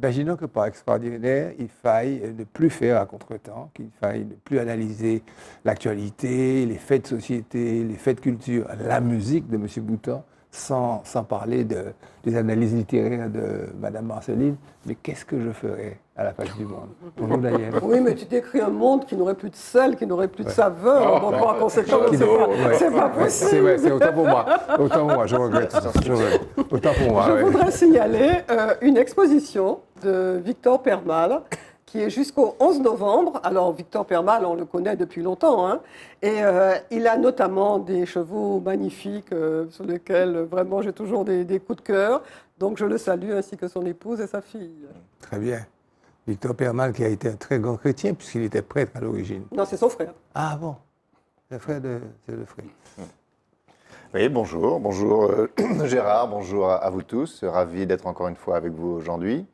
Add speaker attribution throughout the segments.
Speaker 1: Imaginons que par extraordinaire, il faille ne plus faire à contretemps, qu'il faille ne plus analyser l'actualité, les faits de société, les faits de culture, la musique de M. Boutan, sans parler des analyses littéraires de Mme Marceline. Mais qu'est-ce que je ferais à la face du monde? Bonjour Daniel.
Speaker 2: Oui, mais tu décris un monde qui n'aurait plus de sel, qui n'aurait plus de saveur. Donc, par conséquent, c'est pas possible.
Speaker 1: C'est vrai, c'est autant pour moi. Autant pour moi, je regrette. Autant pour moi.
Speaker 2: Je voudrais signaler une exposition de Victor Permal qui est jusqu'au 11 novembre. Alors, Victor Permal, on le connaît depuis longtemps, hein, et il a notamment des chevaux magnifiques sur lesquels vraiment j'ai toujours des coups de cœur. Donc, je le salue ainsi que son épouse et sa fille.
Speaker 1: Très bien. Victor Permal, qui a été un très grand chrétien, puisqu'il était prêtre à l'origine.
Speaker 2: Non, c'est son frère.
Speaker 1: Ah bon, c'est le frère.
Speaker 3: Oui, bonjour. Bonjour Gérard, bonjour à vous tous. Ravi d'être encore une fois avec vous aujourd'hui.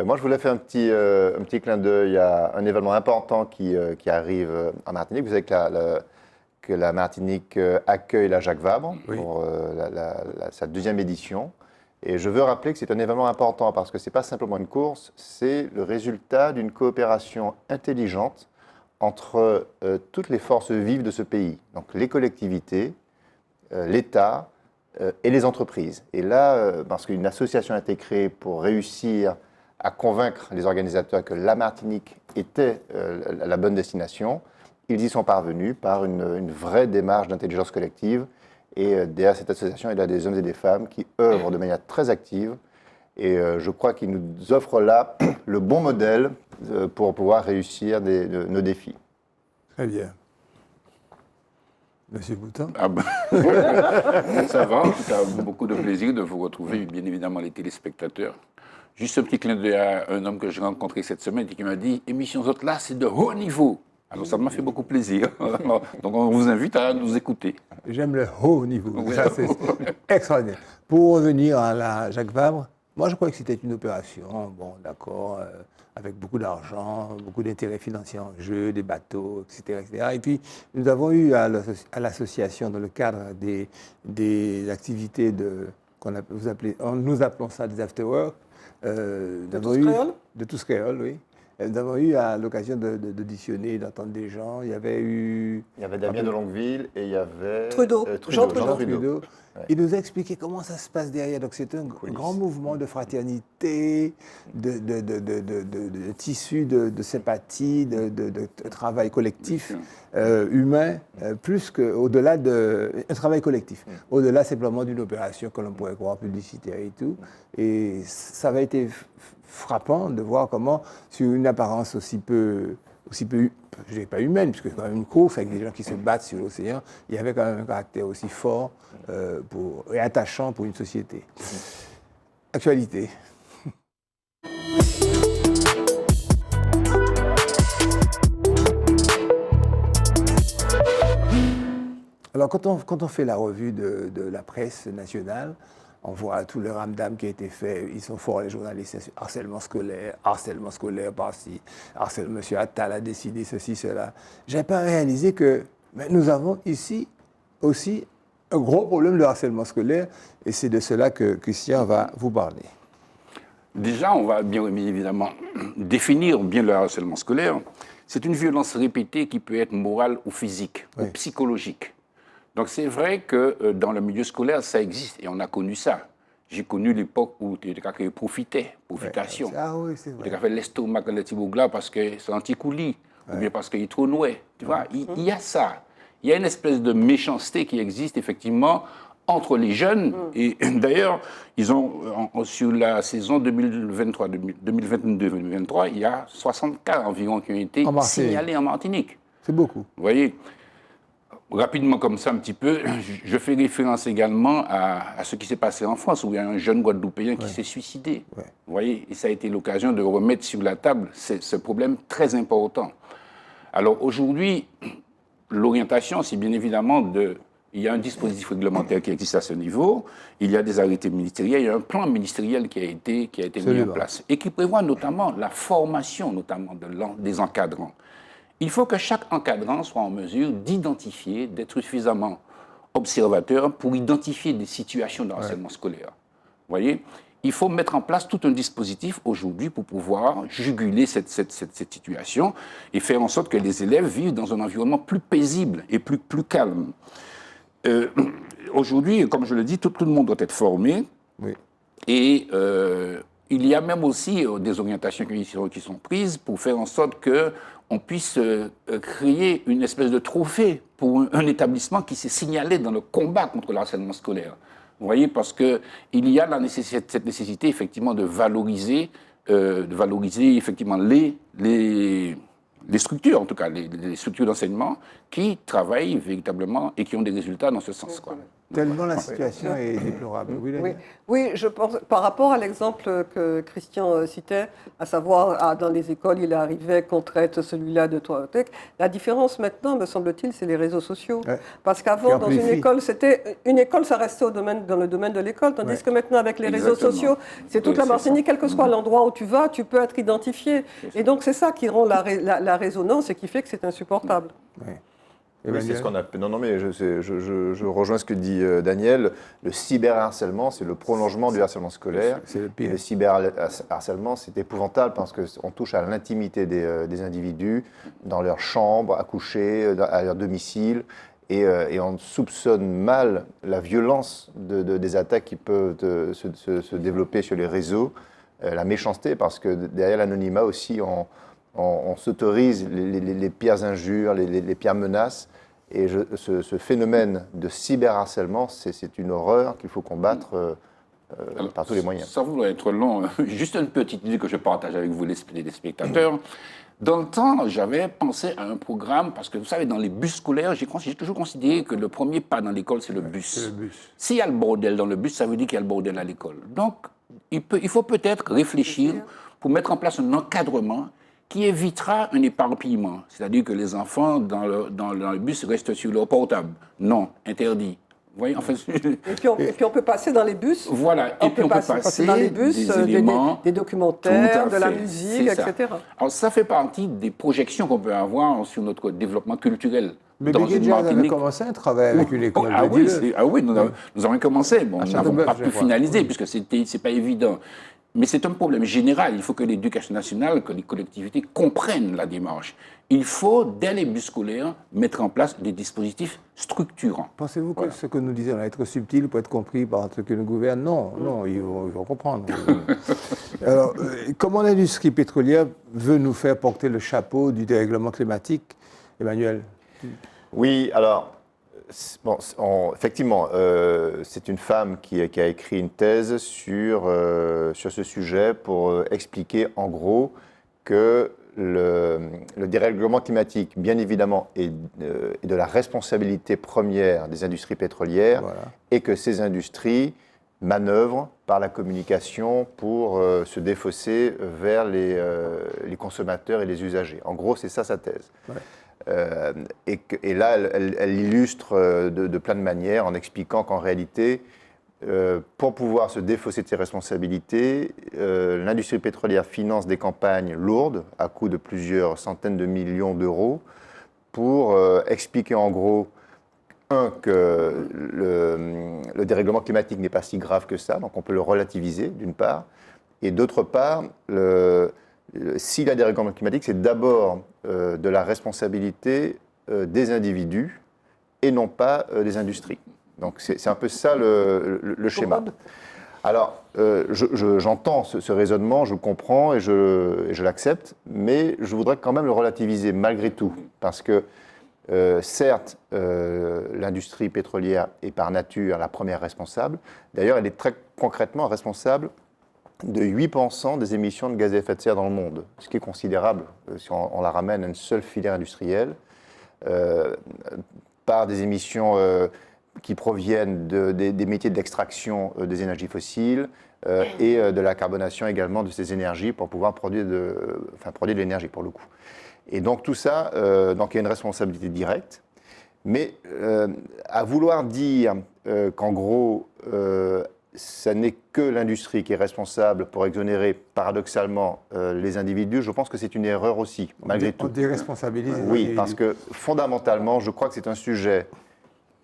Speaker 3: Moi, je voulais faire un petit clin d'œil à un événement important qui arrive en Martinique. Vous savez que la Martinique accueille la Jacques Vabre pour sa deuxième édition. Et je veux rappeler que c'est un événement important parce que ce n'est pas simplement une course, c'est le résultat d'une coopération intelligente entre toutes les forces vives de ce pays. Donc les collectivités, l'État et les entreprises. Et là, parce qu'une association a été créée pour réussir à convaincre les organisateurs que la Martinique était la bonne destination, ils y sont parvenus par une vraie démarche d'intelligence collective. Et derrière cette association, il y a des hommes et des femmes qui œuvrent de manière très active. Et je crois qu'ils nous offrent là le bon modèle pour pouvoir réussir nos défis.
Speaker 1: Très bien. Monsieur Boutan.
Speaker 4: Ah ben, ça va, ça a beaucoup de plaisir de vous retrouver, bien évidemment les téléspectateurs. Juste un petit clin d'œil à un homme que j'ai rencontré cette semaine et qui m'a dit « Émission autres là, c'est de haut niveau ». Alors ça m'a fait beaucoup plaisir. Donc on vous invite à nous écouter.
Speaker 1: J'aime le haut niveau, oui. Ça c'est extraordinaire. Pour revenir à la Jacques Vabre, moi je crois que c'était une opération, bon d'accord, avec beaucoup d'argent, beaucoup d'intérêts financiers en jeu, des bateaux, etc., etc. Et puis nous avons eu à l'association, dans le cadre des activités nous appelons ça des after-work.
Speaker 2: De tous créoles ?
Speaker 1: De tous créoles, oui. Nous avons eu à l'occasion d'auditionner, d'entendre des gens. Il y avait
Speaker 3: Damien de Longueville et il y avait
Speaker 2: Jean
Speaker 3: Trudeau.
Speaker 1: Ouais. Il nous a expliqué comment ça se passe derrière. Donc c'est un grand mouvement de fraternité, de tissu de sympathie, de travail collectif humain, plus qu'au-delà un travail collectif. Au-delà simplement d'une opération que l'on pourrait croire publicitaire et tout. Et ça avait été frappant de voir comment, sur une apparence aussi peu, je ne dirais pas humaine, puisque c'est quand même une course avec des gens qui se battent sur l'océan, il y avait quand même un caractère aussi fort et attachant pour une société. Actualité. Alors, quand on fait la revue de la presse nationale, on voit tout le ramdam qui a été fait. Ils sont forts, les journalistes. Harcèlement scolaire par-ci. Harcèlement, monsieur Attal a décidé ceci, cela. Je n'ai pas réalisé que nous avons ici aussi un gros problème de harcèlement scolaire. Et c'est de cela que Christian va vous parler.
Speaker 4: Déjà, on va bien évidemment définir bien le harcèlement scolaire. C'est une violence répétée qui peut être morale ou physique, ou psychologique. Donc c'est vrai que dans le milieu scolaire, ça existe et on a connu ça. J'ai connu l'époque où il y a des cas qui profitaient, profitation.
Speaker 1: Ah oui, c'est vrai.
Speaker 4: Il y a des cas qui l'estomac dans les tibouglas parce que c'est anti-coulis, ou bien parce qu'il est trop noué. Tu vois, il y a ça. Il y a une espèce de méchanceté qui existe effectivement entre les jeunes. Et d'ailleurs, ils ont, sur la saison 2022-2023, il y a 60 cas environ qui ont été signalés en Martinique.
Speaker 1: C'est beaucoup.
Speaker 4: Vous voyez, rapidement comme ça un petit peu, je fais référence également à ce qui s'est passé en France, où il y a un jeune Guadeloupéen qui s'est suicidé. Vous voyez, et ça a été l'occasion de remettre sur la table ce problème très important. Alors aujourd'hui, l'orientation, c'est bien évidemment il y a un dispositif réglementaire qui existe à ce niveau, il y a des arrêtés ministériels, il y a un plan ministériel qui a été mis en place et qui prévoit notamment la formation des encadrants. Il faut que chaque encadrant soit en mesure d'identifier, d'être suffisamment observateur pour identifier des situations de harcèlement scolaire. Vous voyez ? il faut mettre en place tout un dispositif aujourd'hui pour pouvoir juguler cette situation et faire en sorte que les élèves vivent dans un environnement plus paisible et plus calme. Aujourd'hui, comme je le dis, tout le monde doit être formé.
Speaker 1: Oui.
Speaker 4: Et il y a même aussi des orientations qui sont prises pour faire en sorte qu'on puisse créer une espèce de trophée pour un établissement qui s'est signalé dans le combat contre le harcèlement scolaire. Vous voyez, parce qu'il y a cette nécessité effectivement de valoriser effectivement les structures, en tout cas les structures d'enseignement qui travaillent véritablement et qui ont des résultats dans ce sens, quoi.
Speaker 1: Tellement la situation est déplorable. Oui,
Speaker 2: Oui, je pense, par rapport à l'exemple que Christian citait, à savoir, dans les écoles, il arrivait qu'on traite celui-là de toilettes. La différence maintenant, me semble-t-il, c'est les réseaux sociaux. Ouais. Parce qu'avant, dans une école, ça restait dans le domaine de l'école, tandis que maintenant, avec les réseaux sociaux, c'est toute la Martinique, quel que soit l'endroit où tu vas, tu peux être identifié. Et donc, c'est ça qui rend la résonance et qui fait que c'est insupportable.
Speaker 1: Ouais.
Speaker 3: Oui, c'est ce qu'on appelle. Non, mais je rejoins ce que dit Daniel. Le cyberharcèlement, c'est le prolongement du harcèlement scolaire.
Speaker 1: C'est le pire.
Speaker 3: Le cyberharcèlement, c'est épouvantable parce qu'on touche à l'intimité des individus, dans leur chambre, à coucher, à leur domicile. Et on soupçonne mal la violence des attaques qui peuvent se développer sur les réseaux, la méchanceté, parce que derrière l'anonymat aussi, on s'autorise les pires injures, les pires menaces. Et ce phénomène de cyberharcèlement, c'est une horreur qu'il faut combattre par tous les moyens.
Speaker 4: Sans vouloir être long, juste une petite idée que je partage avec vous, les spectateurs. Dans le temps, j'avais pensé à un programme, parce que vous savez, dans les bus scolaires, j'ai toujours considéré que le premier pas dans l'école, c'est le bus.
Speaker 1: C'est le bus.
Speaker 4: S'il y a le bordel dans le bus, ça veut dire qu'il y a le bordel à l'école. Donc, il faut peut-être réfléchir pour mettre en place un encadrement qui évitera un éparpillement. C'est-à-dire que les enfants, dans le bus, restent sur leur portable. Non, interdit. Vous voyez, enfin,
Speaker 2: et puis on peut passer dans les bus.
Speaker 4: Voilà, et puis on peut passer
Speaker 2: dans les bus des documentaires, de la musique, etc.
Speaker 4: Alors ça fait partie des projections qu'on peut avoir sur notre développement culturel.
Speaker 1: Mais Bégué avait commencé un travail avec une école.
Speaker 4: Oui, nous avons commencé. Bon, nous n'avons pas pu finaliser, puisque ce n'est pas évident. Mais c'est un problème général. Il faut que l'éducation nationale, que les collectivités comprennent la démarche. Il faut, dès les bus scolaires, mettre en place des dispositifs structurants.
Speaker 1: Pensez-vous que ce que nous disons là, être subtil pour être compris par ceux qui nous gouvernent? Non, ils vont comprendre. Alors, comment l'industrie pétrolière veut nous faire porter le chapeau du dérèglement climatique, Emmanuel?
Speaker 3: Oui, alors... Bon, effectivement, c'est une femme qui a écrit une thèse sur ce sujet pour expliquer en gros que le dérèglement climatique, bien évidemment, est de la responsabilité première des industries pétrolières, voilà, et que ces industries manœuvrent par la communication pour se défausser vers les consommateurs et les usagers. En gros, c'est ça sa thèse. Ouais. Et là, elle illustre de plein de manières en expliquant qu'en réalité, pour pouvoir se défausser de ses responsabilités, l'industrie pétrolière finance des campagnes lourdes à coût de plusieurs centaines de millions d'euros pour expliquer en gros, que le dérèglement climatique n'est pas si grave que ça, donc on peut le relativiser d'une part, et d'autre part, s'il y a des dérèglement climatique, c'est d'abord de la responsabilité des individus et non pas des industries. Donc c'est un peu ça le schéma. Alors, j'entends ce raisonnement, je le comprends et je l'accepte, mais je voudrais quand même le relativiser malgré tout, parce que certes, l'industrie pétrolière est par nature la première responsable. D'ailleurs, elle est très concrètement responsable de 8% des émissions de gaz à effet de serre dans le monde, ce qui est considérable si on la ramène à une seule filière industrielle, par des émissions qui proviennent des métiers d'extraction des énergies fossiles et de la carbonation également de ces énergies pour pouvoir produire de l'énergie pour le coup. Et donc tout ça, donc il y a une responsabilité directe, mais à vouloir dire qu'en gros, ça n'est que l'industrie qui est responsable pour exonérer paradoxalement les individus, je pense que c'est une erreur aussi, malgré tout. On
Speaker 1: déresponsabilise.
Speaker 3: Oui, parce que fondamentalement, je crois que c'est un sujet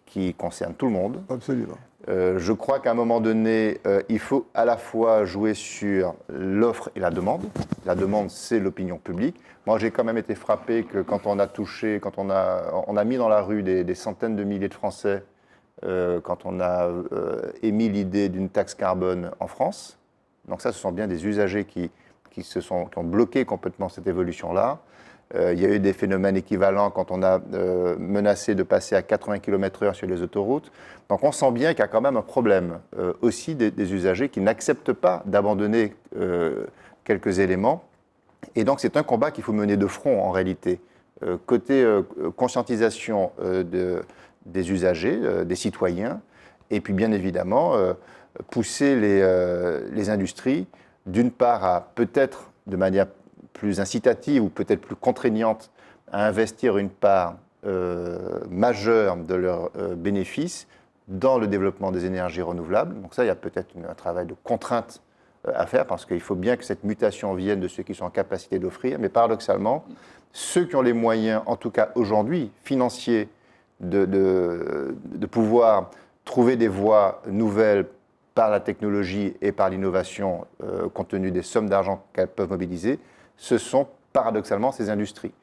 Speaker 3: qui concerne tout le monde.
Speaker 1: Absolument.
Speaker 3: Je crois qu'à un moment donné, il faut à la fois jouer sur l'offre et la demande. La demande, c'est l'opinion publique. Moi, j'ai quand même été frappé que quand on a touché, quand on a mis dans la rue des centaines de milliers de Français, quand on a émis l'idée d'une taxe carbone en France. Donc ça, ce sont bien des usagers qui ont bloqué complètement cette évolution-là. Il y a eu des phénomènes équivalents quand on a menacé de passer à 80 km/h sur les autoroutes. Donc on sent bien qu'il y a quand même un problème aussi des usagers qui n'acceptent pas d'abandonner quelques éléments. Et donc c'est un combat qu'il faut mener de front en réalité. Côté conscientisation des usagers, des citoyens, et puis bien évidemment pousser les industries d'une part à peut-être de manière plus incitative ou peut-être plus contraignante à investir une part majeure de leurs bénéfices dans le développement des énergies renouvelables. Donc ça, il y a peut-être un travail de contrainte à faire parce qu'il faut bien que cette mutation vienne de ceux qui sont en capacité d'offrir. Mais paradoxalement, ceux qui ont les moyens, en tout cas aujourd'hui, financiers, de pouvoir trouver des voies nouvelles par la technologie et par l'innovation, compte tenu des sommes d'argent qu'elles peuvent mobiliser, ce sont paradoxalement ces industries.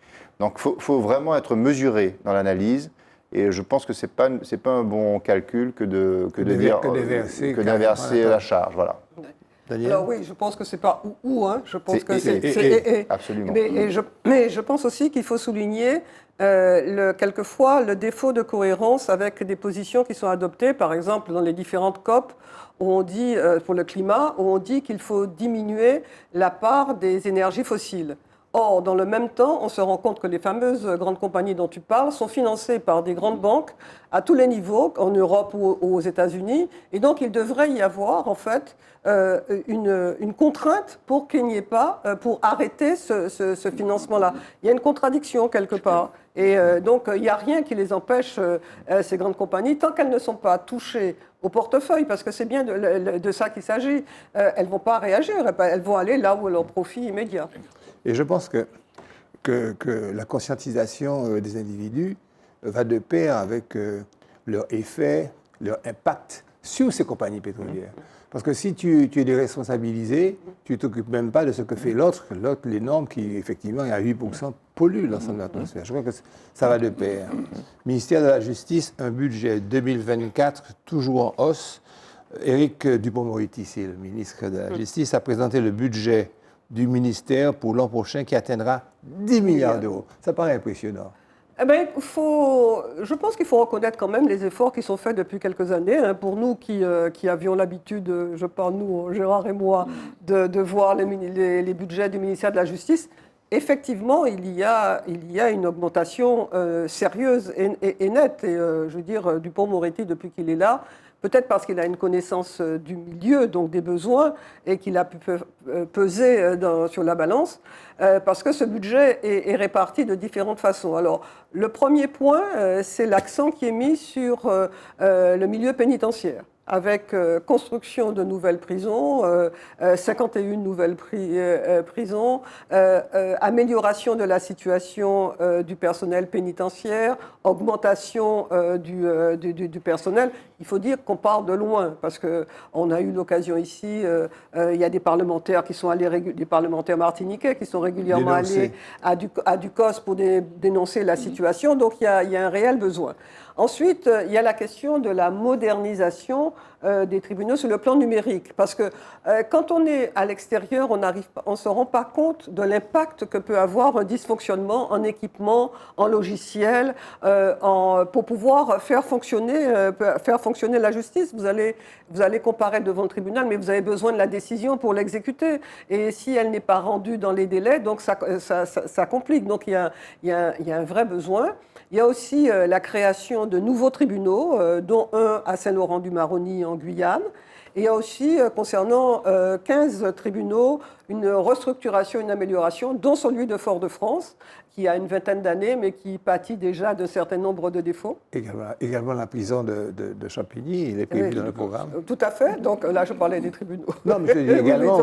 Speaker 3: Donc il faut vraiment être mesuré dans l'analyse, et je pense que ce n'est pas un bon calcul que d'inverser la charge. Voilà.
Speaker 1: Daniel ?
Speaker 2: Alors oui, je pense que c'est pas ou, hein. Je pense que c'est
Speaker 3: et. Absolument.
Speaker 2: Mais je pense aussi qu'il faut souligner quelquefois le défaut de cohérence avec des positions qui sont adoptées, par exemple dans les différentes COP, où on dit, pour le climat, où on dit qu'il faut diminuer la part des énergies fossiles. Or, dans le même temps, on se rend compte que les fameuses grandes compagnies dont tu parles sont financées par des grandes banques à tous les niveaux, en Europe ou aux États-Unis. Et donc, il devrait y avoir, en fait, une contrainte pour qu'il n'y ait pas, pour arrêter ce financement-là. Il y a une contradiction quelque part. Et donc, il n'y a rien qui les empêche, ces grandes compagnies, tant qu'elles ne sont pas touchées au portefeuille, parce que c'est bien de ça qu'il s'agit. Elles ne vont pas réagir, elles vont aller là où leur profit immédiat.
Speaker 1: Et je pense que la conscientisation des individus va de pair avec leur effet, leur impact sur ces compagnies pétrolières. Parce que si tu es déresponsabilisé, tu ne t'occupes même pas de ce que fait l'autre, les normes qui, effectivement, à 8%, polluent l'ensemble de l'atmosphère. Je crois que ça va de pair. Ministère de la Justice, un budget 2024 toujours en hausse. Éric Dupond-Moretti, c'est le ministre de la Justice, a présenté le budget du ministère pour l'an prochain qui atteindra 10 milliards d'euros. Ça paraît impressionnant.
Speaker 2: Eh bien, je pense qu'il faut reconnaître quand même les efforts qui sont faits depuis quelques années. Hein, pour nous qui avions l'habitude, je parle nous, Gérard et moi, de voir les budgets du ministère de la Justice, effectivement, il y a une augmentation sérieuse et nette. Et je veux dire, Dupond-Moretti, depuis qu'il est là, peut-être parce qu'il a une connaissance du milieu, donc des besoins, et qu'il a pu peser sur la balance, parce que ce budget est réparti de différentes façons. Alors, le premier point, c'est l'accent qui est mis sur le milieu pénitentiaire, avec construction de nouvelles prisons, 51 nouvelles prisons, amélioration de la situation du personnel pénitentiaire, augmentation du personnel. Il faut dire qu'on part de loin, parce qu'on a eu l'occasion ici, il y a des parlementaires qui sont allés, des parlementaires martiniquais qui sont régulièrement allés à Ducos pour dénoncer la situation, donc il y a un réel besoin. Ensuite, il y a la question de la modernisation des tribunaux sur le plan numérique. Parce que quand on est à l'extérieur, on ne se rend pas compte de l'impact que peut avoir un dysfonctionnement en équipement, en logiciel, pour pouvoir faire fonctionner la justice. Vous allez comparaître devant le tribunal, mais vous avez besoin de la décision pour l'exécuter. Et si elle n'est pas rendue dans les délais, donc ça complique. Donc il y a un vrai besoin. Il y a aussi la création de nouveaux tribunaux, dont un à Saint-Laurent-du-Maroni en Guyane. Et il y a aussi, concernant 15 tribunaux, une restructuration, une amélioration, dont celui de Fort-de-France, qui a une vingtaine d'années, mais qui pâtit déjà d'un certain nombre de défauts.
Speaker 1: Également la prison de Champigny, il est prévu dans le programme.
Speaker 2: Tout à fait. Donc là, je parlais des tribunaux.
Speaker 1: Non, mais je dis également.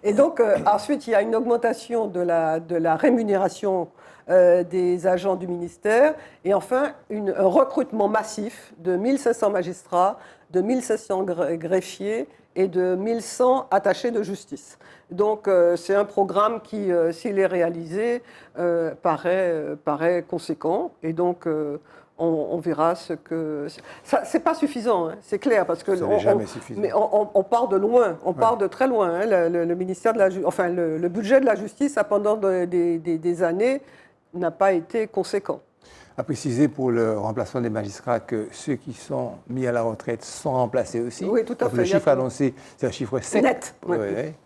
Speaker 2: Et donc, ensuite, il y a une augmentation de la rémunération des agents du ministère. Et enfin, un recrutement massif de 1500 magistrats, de 1500 greffiers et de 1100 attachés de justice. Donc, c'est un programme qui, s'il est réalisé, paraît conséquent. Et donc, on verra ce que... C'est pas suffisant, hein, c'est clair, parce que...
Speaker 1: Ça n'est jamais suffisant.
Speaker 2: Mais on part de loin, on part de très loin. Hein. Le ministère de la enfin, le budget de la justice, pendant des années, n'a pas été conséquent.
Speaker 1: À préciser pour le remplacement des magistrats que ceux qui sont mis à la retraite sont remplacés aussi.
Speaker 2: Oui, tout à fait.
Speaker 1: Le chiffre annoncé, c'est un chiffre sec.
Speaker 2: Net.
Speaker 1: Oui,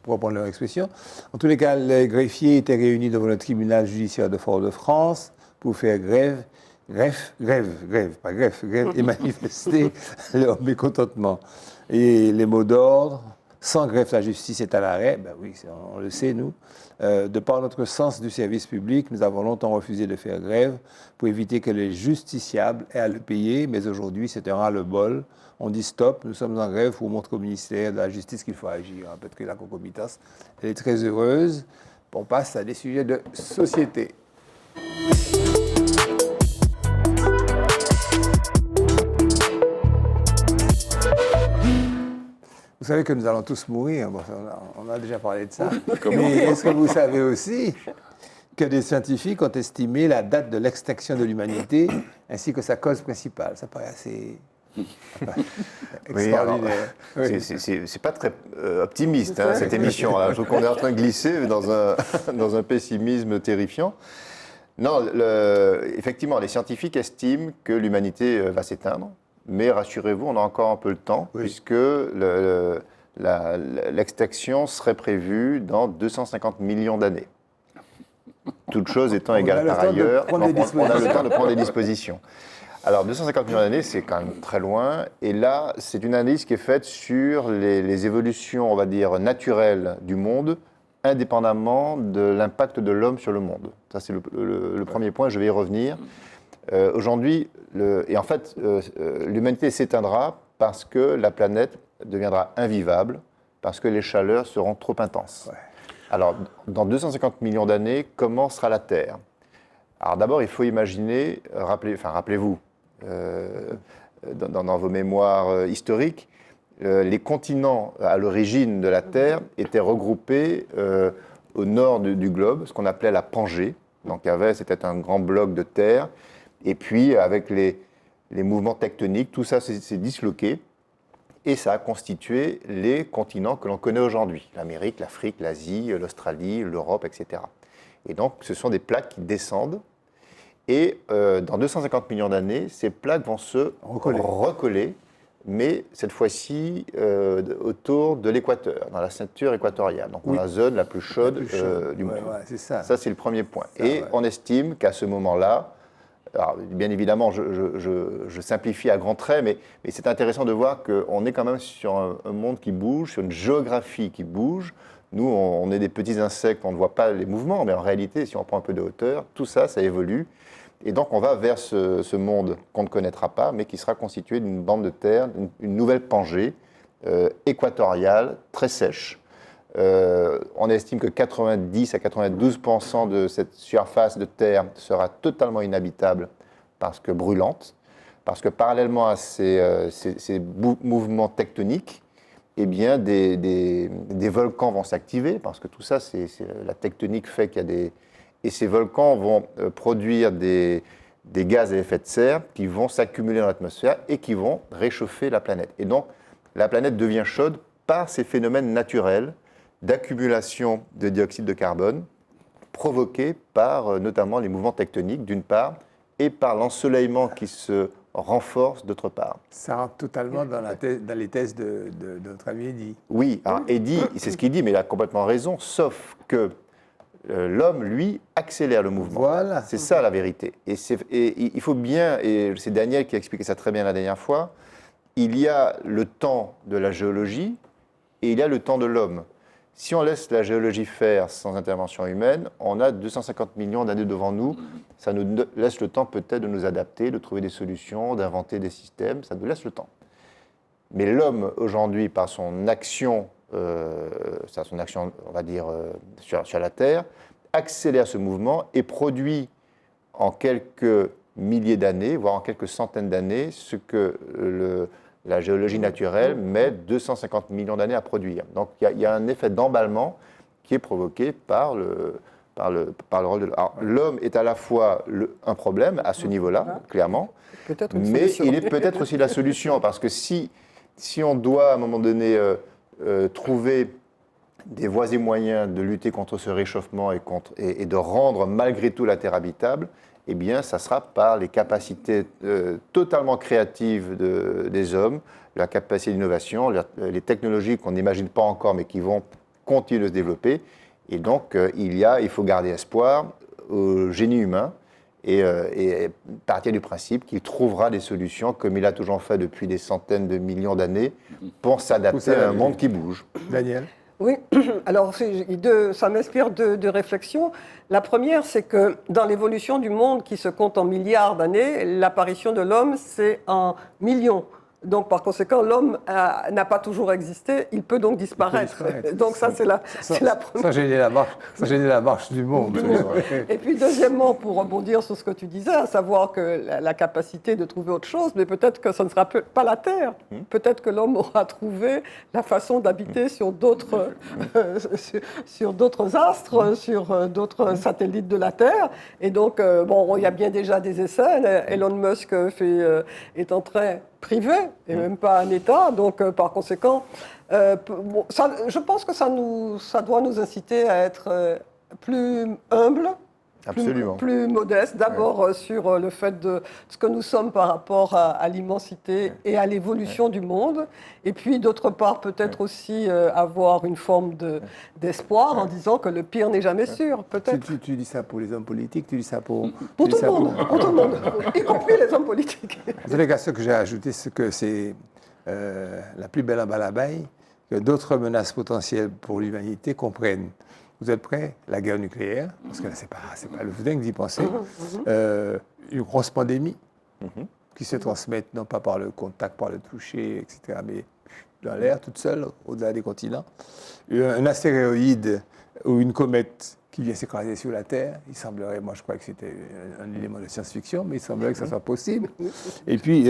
Speaker 1: pour reprendre leur expression. En tous les cas, les greffiers étaient réunis devant le tribunal judiciaire de Fort-de-France pour faire grève et manifester leur mécontentement. Et les mots d'ordre, sans greffe, la justice est à l'arrêt, ben oui, on le sait, nous. De par notre sens du service public, nous avons longtemps refusé de faire grève pour éviter que les justiciables aient à le payer, mais aujourd'hui, c'est un ras-le-bol. On dit stop, nous sommes en grève pour montrer au ministère de la Justice qu'il faut agir. Peut-être que la concomitance, elle est très heureuse. On passe à des sujets de société. Vous savez que nous allons tous mourir, bon, on a déjà parlé de ça. Mais est-ce que vous savez aussi que des scientifiques ont estimé la date de l'extinction de l'humanité ainsi que sa cause principale? Ça paraît assez extraordinaire.
Speaker 3: Oui, c'est pas très optimiste, hein, cette émission. Je trouve qu'on est en train de glisser dans un pessimisme terrifiant. Non, effectivement, les scientifiques estiment que l'humanité va s'éteindre. Mais rassurez-vous, on a encore un peu le temps, puisque l'extinction serait prévue dans 250 millions d'années. Toutes choses étant égales par ailleurs, on a le temps de prendre des dispositions. Alors, 250 millions d'années, c'est quand même très loin. Et là, c'est une analyse qui est faite sur les évolutions, on va dire, naturelles du monde, indépendamment de l'impact de l'homme sur le monde. Ça, c'est le premier point, je vais y revenir. Aujourd'hui, l'humanité s'éteindra parce que la planète deviendra invivable, parce que les chaleurs seront trop intenses. Ouais. Alors, dans 250 millions d'années, comment sera la Terre? Alors d'abord, il faut imaginer, rappelez-vous, dans vos mémoires historiques, les continents à l'origine de la Terre étaient regroupés au nord du globe, ce qu'on appelait la Pangée. Donc c'était un grand bloc de terre. Et puis, avec les mouvements tectoniques, tout ça s'est disloqué et ça a constitué les continents que l'on connaît aujourd'hui. L'Amérique, l'Afrique, l'Asie, l'Australie, l'Europe, etc. Et donc, ce sont des plaques qui descendent et dans 250 millions d'années, ces plaques vont se recoller, mais cette fois-ci autour de l'équateur, dans la ceinture équatoriale, donc dans la zone la plus chaude du monde.
Speaker 1: C'est ça.
Speaker 3: Ça, c'est le premier point. On estime qu'à ce moment-là, alors, bien évidemment, je simplifie à grands traits, mais c'est intéressant de voir qu'on est quand même sur un monde qui bouge, sur une géographie qui bouge. Nous, on est des petits insectes, on ne voit pas les mouvements, mais en réalité, si on prend un peu de hauteur, tout ça, ça évolue. Et donc, on va vers ce monde qu'on ne connaîtra pas, mais qui sera constitué d'une bande de terre, une nouvelle Pangée équatoriale, très sèche. On estime que 90 à 92% de cette surface de terre sera totalement inhabitable parce que brûlante, parce que parallèlement à ces mouvements tectoniques, eh bien des volcans vont s'activer, parce que tout ça, la tectonique fait qu'il y a des... Et ces volcans vont produire des gaz à effet de serre qui vont s'accumuler dans l'atmosphère et qui vont réchauffer la planète. Et donc, la planète devient chaude par ces phénomènes naturels d'accumulation de dioxyde de carbone provoqués par notamment les mouvements tectoniques d'une part et par l'ensoleillement qui se renforce d'autre part.
Speaker 1: Ça rentre totalement dans les thèses de notre ami Eddy.
Speaker 3: Oui, alors Eddy, c'est ce qu'il dit, mais il a complètement raison, sauf que l'homme, lui, accélère le mouvement.
Speaker 1: Voilà.
Speaker 3: C'est ça la vérité. Et il faut bien, et c'est Daniel qui a expliqué ça très bien la dernière fois, il y a le temps de la géologie et il y a le temps de l'homme. Si on laisse la géologie faire sans intervention humaine, on a 250 millions d'années devant nous. Ça nous laisse le temps peut-être de nous adapter, de trouver des solutions, d'inventer des systèmes. Ça nous laisse le temps. Mais l'homme, aujourd'hui, par son action, on va dire, sur la Terre, accélère ce mouvement et produit en quelques milliers d'années, voire en quelques centaines d'années, ce que la géologie naturelle met 250 millions d'années à produire. Donc il y a un effet d'emballement qui est provoqué par le rôle de l'homme. Alors, l'homme est à la fois un problème à ce niveau-là, clairement, mais il est peut-être aussi la solution, parce que si on doit à un moment donné trouver des voies et moyens de lutter contre ce réchauffement et de rendre malgré tout la Terre habitable, eh bien, ça sera par les capacités totalement créatives des hommes, la capacité d'innovation, les technologies qu'on n'imagine pas encore, mais qui vont continuer de se développer. Et donc, il faut garder espoir au génie humain et partir du principe qu'il trouvera des solutions, comme il a toujours fait depuis des centaines de millions d'années, pour s'adapter à un monde qui bouge.
Speaker 1: Daniel?
Speaker 2: Oui, alors ça m'inspire deux réflexions. La première, c'est que dans l'évolution du monde qui se compte en milliards d'années, l'apparition de l'homme, c'est en millions. Donc, par conséquent, l'homme n'a pas toujours existé, il peut donc disparaître. Donc ça, c'est la première.
Speaker 1: Ça gênait la marche du monde.
Speaker 2: Et puis, deuxièmement, pour rebondir sur ce que tu disais, à savoir que la capacité de trouver autre chose, mais peut-être que ce ne sera pas la Terre. Peut-être que l'homme aura trouvé la façon d'habiter sur d'autres astres, sur d'autres satellites de la Terre. Et donc, il y a bien déjà des essais. Elon Musk est en train privé et même pas un État. Donc, par conséquent, je pense que ça doit nous inciter à être plus humbles, plus modestes. D'abord sur le fait de ce que nous sommes par rapport à l'immensité et à l'évolution du monde. Et puis, d'autre part, peut-être aussi avoir une forme d'espoir en disant que le pire n'est jamais sûr. Peut-être.
Speaker 1: Tu dis ça pour les hommes politiques, tu dis ça pour
Speaker 2: tout le monde, pour tout le monde, y compris les hommes politiques.
Speaker 1: En tous les cas, ce que j'ai ajouté, c'est que c'est la plus belle embalabaille que d'autres menaces potentielles pour l'humanité comprennent. Vous êtes prêts? La guerre nucléaire, parce que là, c'est pas le dingue d'y penser. Une grosse pandémie qui se transmet non pas par le contact, par le toucher, etc., mais dans l'air, toute seule, au-delà des continents. Un astéroïde ou une comète qui vient s'écraser sur la Terre, il semblerait, moi je crois que c'était un élément de science-fiction, mais il semblerait que ça soit possible. Et puis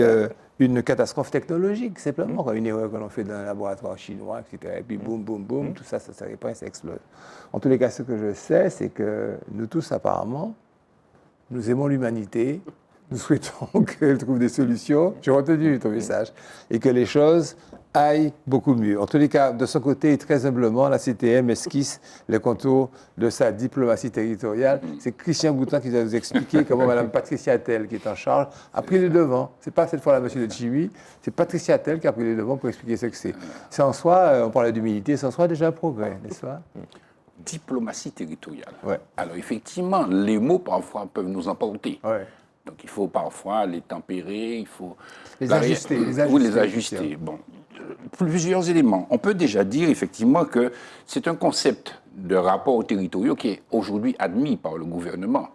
Speaker 1: une catastrophe technologique, simplement, une erreur que l'on fait dans un laboratoire chinois, etc. Et puis boum, boum, boum, tout ça, ça répand et ça explose. En tous les cas, ce que je sais, c'est que nous tous, apparemment, nous aimons l'humanité, nous souhaitons qu'elle trouve des solutions, j'ai retenu ton message, et que les choses aillent beaucoup mieux. En tous les cas, de son côté, très humblement, la CTM esquisse les contours de sa diplomatie territoriale. C'est Christian Boutin qui va nous expliquer comment Mme Patricia Attel, qui est en charge, a pris le devant. Ce n'est pas cette fois-là M. de Chimie, c'est Patricia Attel qui a pris le devant pour expliquer ce que c'est. C'est en soi, on parlait d'humilité, c'est en soi déjà un progrès, n'est-ce pas?
Speaker 4: Diplomatie territoriale.
Speaker 1: Ouais.
Speaker 4: Alors effectivement, les mots parfois peuvent nous emporter.
Speaker 1: Ouais.
Speaker 4: Donc il faut parfois les tempérer, il faut
Speaker 1: les ajuster.
Speaker 4: Les ajuster. Bon, plusieurs éléments. On peut déjà dire effectivement que c'est un concept de rapport territoriaux qui est aujourd'hui admis par le gouvernement,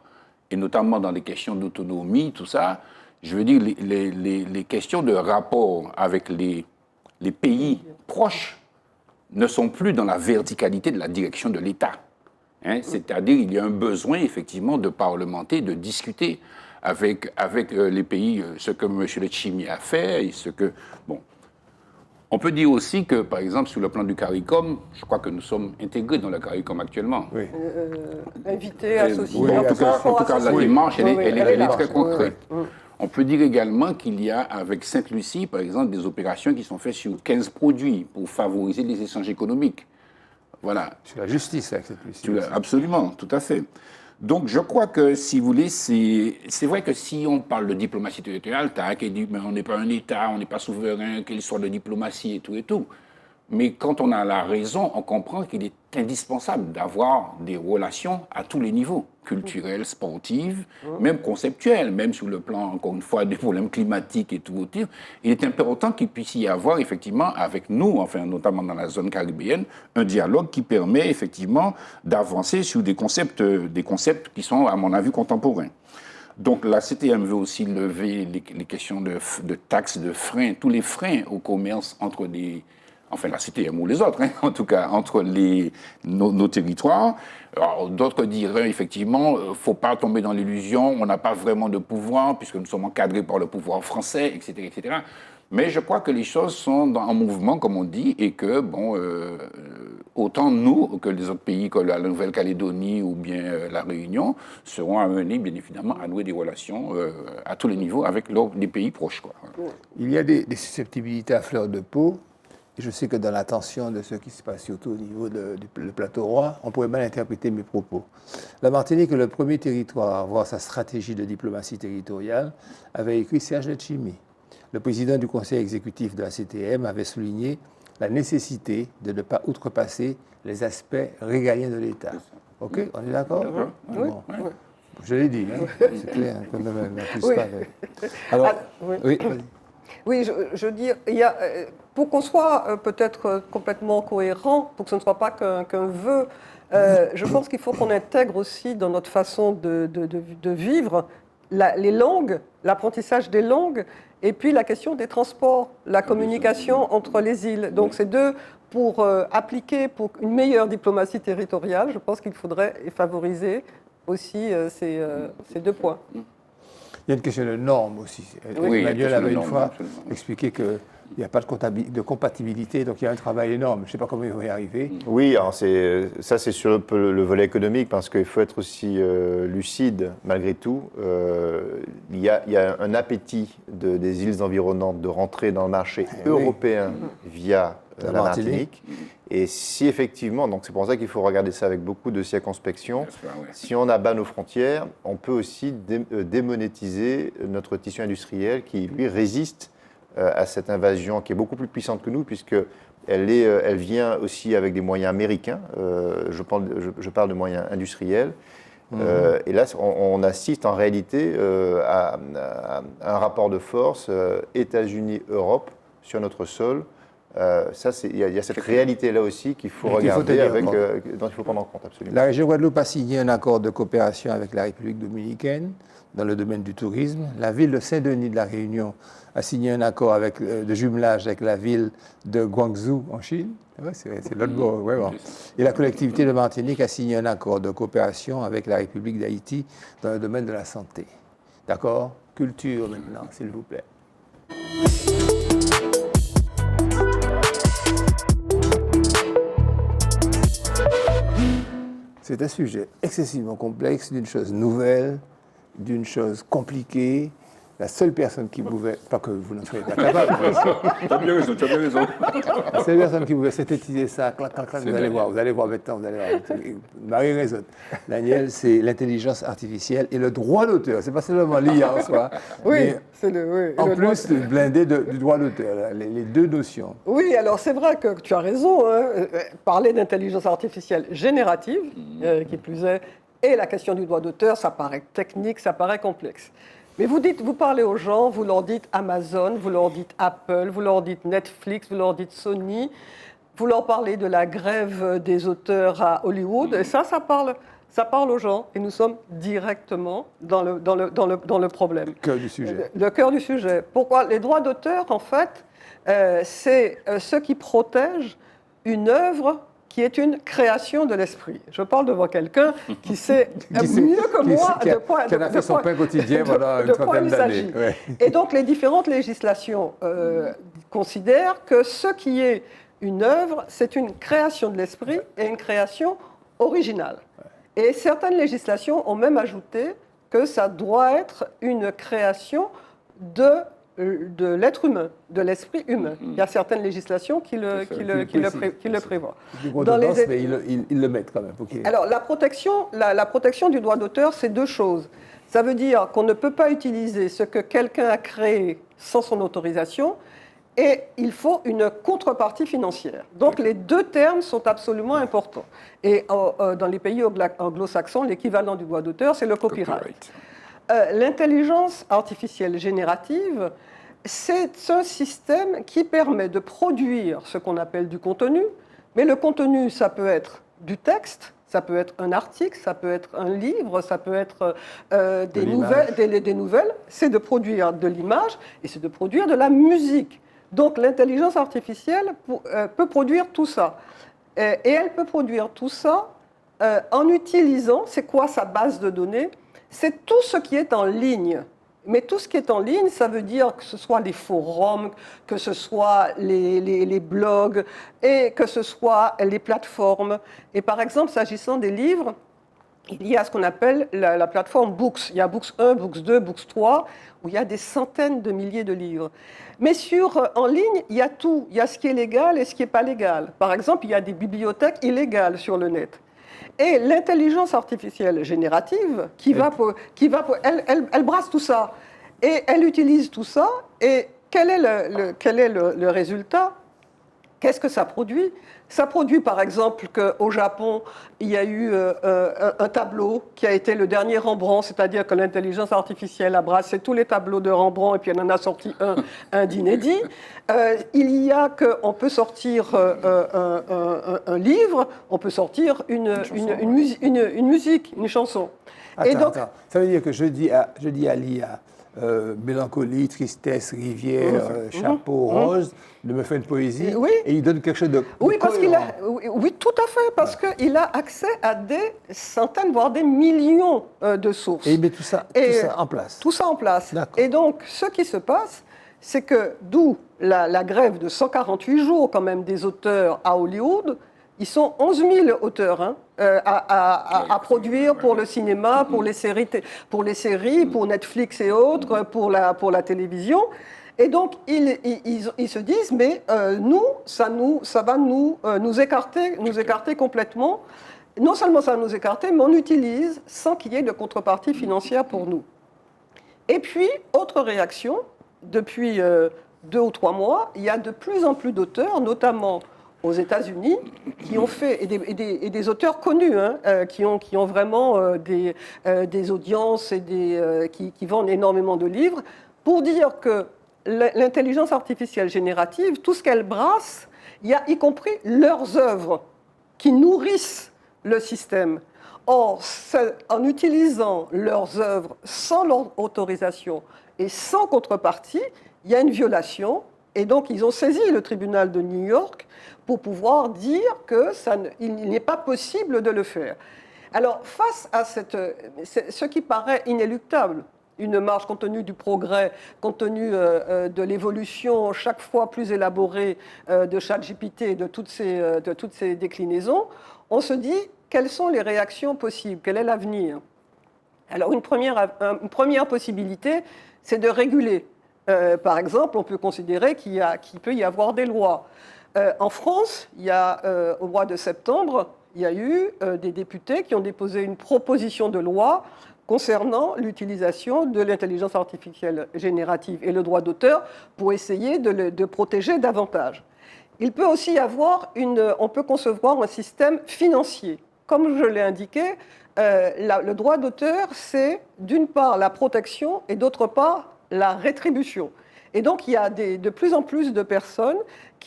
Speaker 4: et notamment dans les questions d'autonomie, tout ça. Je veux dire, les questions de rapport avec les pays proches ne sont plus dans la verticalité de la direction de l'État. C'est-à-dire qu'il y a un besoin effectivement de parlementer, de discuter avec les pays, ce que M. Letchimy a fait et ce que... Bon. On peut dire aussi que, par exemple, sur le plan du CARICOM, je crois que nous sommes intégrés dans le CARICOM actuellement.
Speaker 2: Oui. Invités, associés.
Speaker 1: Oui,
Speaker 4: en tout cas, la démarche, elle est très concrète.
Speaker 2: Oui.
Speaker 4: On peut dire également qu'il y a, avec Sainte-Lucie, par exemple, des opérations qui sont faites sur 15 produits pour favoriser les échanges économiques. Voilà.
Speaker 1: Sur la justice, avec Sainte-Lucie.
Speaker 4: Absolument, tout à fait. Donc, je crois que, si vous voulez, c'est vrai que si on parle de diplomatie territoriale, t'as qui dit, mais on n'est pas un État, on n'est pas souverain, quelle histoire de diplomatie et tout et tout. Mais quand on a la raison, on comprend qu'il est indispensable d'avoir des relations à tous les niveaux, culturelles, sportives, même conceptuelles, même sur le plan, encore une fois, des problèmes climatiques et tout autour. Il est important qu'il puisse y avoir, effectivement, avec nous, enfin, notamment dans la zone caribéenne, un dialogue qui permet, effectivement, d'avancer sur des concepts qui sont, à mon avis, contemporains. Donc la CTM veut aussi lever les questions de taxes, de freins, tous les freins au commerce entre la CTM ou les autres, en tout cas, entre nos territoires. D'autres diraient, effectivement, il ne faut pas tomber dans l'illusion, on n'a pas vraiment de pouvoir, puisque nous sommes encadrés par le pouvoir français, etc., etc. Mais je crois que les choses sont en mouvement, comme on dit, et que, autant nous que les autres pays, comme la Nouvelle-Calédonie ou bien la Réunion, seront amenés, bien évidemment, à nouer des relations à tous les niveaux avec les pays proches, quoi.
Speaker 1: Il y a des susceptibilités à fleur de peau. Et je sais que dans l'attention de ce qui se passe surtout au niveau du plateau roi, on pourrait mal interpréter mes propos. La Martinique est le premier territoire à avoir sa stratégie de diplomatie territoriale, avait écrit Serge Letchimy. Le président du conseil exécutif de la CTM avait souligné la nécessité de ne pas outrepasser les aspects régaliens de l'État. OK, on est d'accord?
Speaker 2: Oui.
Speaker 1: Bon. Je l'ai dit, hein? C'est clair.
Speaker 2: Oui.
Speaker 1: Alors,
Speaker 2: oui. Oui, je veux dire, pour qu'on soit peut-être complètement cohérent, pour que ce ne soit pas qu'un vœu, je pense qu'il faut qu'on intègre aussi dans notre façon de vivre les langues, l'apprentissage des langues, et puis la question des transports, la communication entre les îles. Donc ces deux, pour appliquer pour une meilleure diplomatie territoriale, je pense qu'il faudrait favoriser aussi ces deux points.
Speaker 1: Il y a une question de normes aussi.
Speaker 4: Oui,
Speaker 1: Emmanuel avait une fois
Speaker 4: absolument.
Speaker 1: expliqué qu'il n'y a pas de compatibilité, donc il y a un travail énorme. Je ne sais pas comment il va y arriver.
Speaker 3: Oui, alors ça c'est sur le volet économique, parce qu'il faut être aussi lucide malgré tout. Il y a un appétit des îles environnantes de rentrer dans le marché européen via la Martinique. Et si effectivement, donc c'est pour ça qu'il faut regarder ça avec beaucoup de circonspection, si on abat nos frontières, on peut aussi démonétiser notre tissu industriel qui, lui, résiste à cette invasion qui est beaucoup plus puissante que nous, puisqu'elle vient aussi avec des moyens américains. Je parle de moyens industriels. Et là, on assiste en réalité à un rapport de force États-Unis-Europe sur notre sol. Il y a cette réalité-là aussi qu'il faut regarder, dont il faut prendre en compte, absolument.
Speaker 1: La région Guadeloupe a signé un accord de coopération avec la République dominicaine dans le domaine du tourisme. La ville de Saint-Denis de la Réunion a signé un accord de jumelage avec la ville de Guangzhou en Chine. Ouais, c'est l'autre bord. Ouais, bon. Et la collectivité de Martinique a signé un accord de coopération avec la République d'Haïti dans le domaine de la santé. D'accord? Culture maintenant, s'il vous plaît. C'est un sujet excessivement complexe, d'une chose nouvelle, d'une chose compliquée. La seule personne qui pouvait, pas que vous n'en soyez pas capable,
Speaker 4: Tu as bien raison.
Speaker 1: la seule personne qui pouvait synthétiser ça, clac, clac, clac, vous allez voir maintenant, vous allez voir. Marie raisonne. Daniel, c'est l'intelligence artificielle et le droit d'auteur. C'est pas seulement l'IA en soi,
Speaker 2: Oui,
Speaker 1: mais en plus blindé du droit d'auteur, les deux notions.
Speaker 2: Oui, alors c'est vrai que tu as raison. Parler d'intelligence artificielle générative, qui plus est, et la question du droit d'auteur, ça paraît technique, ça paraît complexe. Mais vous parlez aux gens, vous leur dites Amazon, vous leur dites Apple, vous leur dites Netflix, vous leur dites Sony, vous leur parlez de la grève des auteurs à Hollywood, et ça parle aux gens, et nous sommes directement dans le problème.
Speaker 1: Le cœur du sujet.
Speaker 2: Le cœur du sujet. Pourquoi? Les droits d'auteur, en fait, c'est ce qui protège une œuvre qui est une création de l'esprit. Je parle devant quelqu'un qui sait mieux que moi
Speaker 1: qui a fait son pain quotidien pendant une trentaine d'années. Ouais.
Speaker 2: Et donc les différentes législations considèrent que ce qui est une œuvre, c'est une création de l'esprit et une création originale. Et certaines législations ont même ajouté que ça doit être une création de l'être humain, de l'esprit humain. Il y a certaines législations qui le prévoient.
Speaker 1: Mais ils le mettent quand même.
Speaker 2: Alors, la protection du droit d'auteur, c'est deux choses. Ça veut dire qu'on ne peut pas utiliser ce que quelqu'un a créé sans son autorisation, et il faut une contrepartie financière. Donc les deux termes sont absolument importants. Et dans les pays anglo-saxons, l'équivalent du droit d'auteur, c'est le copyright. L'intelligence artificielle générative, c'est un système qui permet de produire ce qu'on appelle du contenu, mais le contenu, ça peut être du texte, ça peut être un article, ça peut être un livre, ça peut être des nouvelles. C'est de produire de l'image et c'est de produire de la musique. Donc l'intelligence artificielle peut produire tout ça. Et elle peut produire tout ça en utilisant, c'est quoi sa base de données? C'est tout ce qui est en ligne. Mais tout ce qui est en ligne, ça veut dire que ce soit les forums, que ce soit les blogs et que ce soit les plateformes. Et par exemple, s'agissant des livres, il y a ce qu'on appelle la plateforme Books. Il y a Books 1, Books 2, Books 3, où il y a des centaines de milliers de livres. Mais en ligne, il y a tout. Il y a ce qui est légal et ce qui n'est pas légal. Par exemple, il y a des bibliothèques illégales sur le net. Et l'intelligence artificielle générative, elle brasse tout ça. Et elle utilise tout ça. Et quel est le résultat? Qu'est-ce que ça produit? Ça produit par exemple qu'au Japon, il y a eu un tableau qui a été le dernier Rembrandt, c'est-à-dire que l'intelligence artificielle a brassé tous les tableaux de Rembrandt et puis elle en a sorti un d'inédit. Il y a qu'on peut sortir un livre, on peut sortir une musique, une chanson.
Speaker 1: Attends. Ça veut dire que je dis à l'IA, mélancolie, tristesse, rivière, chapeau, rose, de me faire une poésie, et il donne quelque chose de
Speaker 2: oui, oui, tout à fait, parce qu'il a accès à des centaines, voire des millions de sources.
Speaker 1: Et il met tout ça en place.
Speaker 2: Tout ça en place. Et donc, ce qui se passe, c'est que, d'où la grève de 148 jours quand même des auteurs à Hollywood, ils sont 11 000 auteurs à produire pour le cinéma, pour les séries, pour Netflix et autres, pour la télévision. Et donc, ils se disent, mais ça va nous écarter complètement. Non seulement ça va nous écarter, mais on utilise sans qu'il y ait de contrepartie financière pour nous. Et puis, autre réaction, depuis 2 ou 3 mois, il y a de plus en plus d'auteurs, notamment aux États-Unis, qui ont fait, et des auteurs connus, qui ont vraiment des audiences et qui vendent énormément de livres, pour dire que l'intelligence artificielle générative, tout ce qu'elle brasse, il y a y compris leurs œuvres qui nourrissent le système. Or, en utilisant leurs œuvres sans leur autorisation et sans contrepartie, il y a une violation. Et donc, ils ont saisi le tribunal de New York pour pouvoir dire qu'il n'est pas possible de le faire. Alors, face à ce qui paraît inéluctable, une marche compte tenu du progrès, compte tenu de l'évolution chaque fois plus élaborée de ChatGPT et de toutes ces déclinaisons, on se dit quelles sont les réactions possibles, quel est l'avenir? Alors, une première possibilité, c'est de réguler. Par exemple, on peut considérer qu'il peut y avoir des lois. En France, au mois de septembre, il y a eu des députés qui ont déposé une proposition de loi concernant l'utilisation de l'intelligence artificielle générative et le droit d'auteur pour essayer de protéger davantage. Il peut aussi y avoir on peut concevoir un système financier. Comme je l'ai indiqué, le droit d'auteur, c'est d'une part la protection et d'autre part la rétribution. Et donc, il y a de plus en plus de personnes,